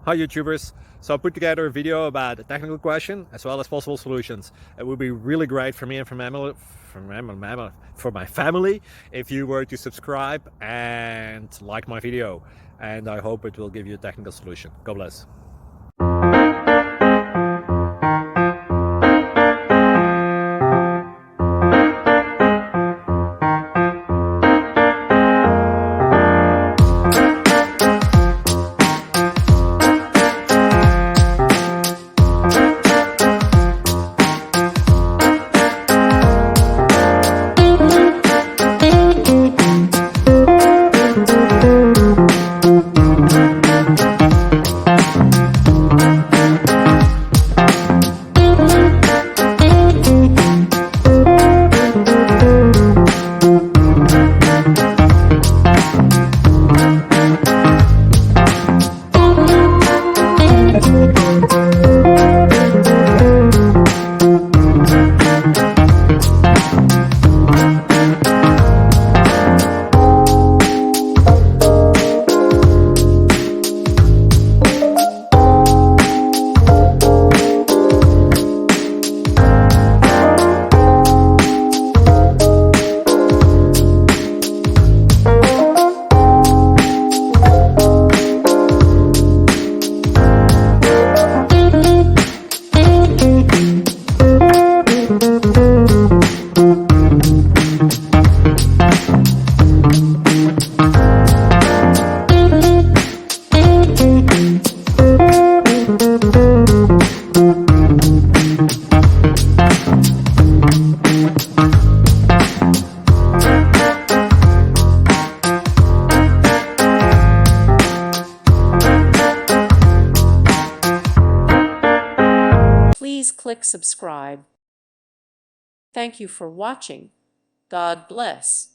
Hi YouTubers. So I put together a video about a technical question as well as possible solutions. It would be really great for me and for my family if you were to subscribe and like my video, and I hope it will give you a technical solution. God bless. Please click subscribe. Thank you for watching. God bless.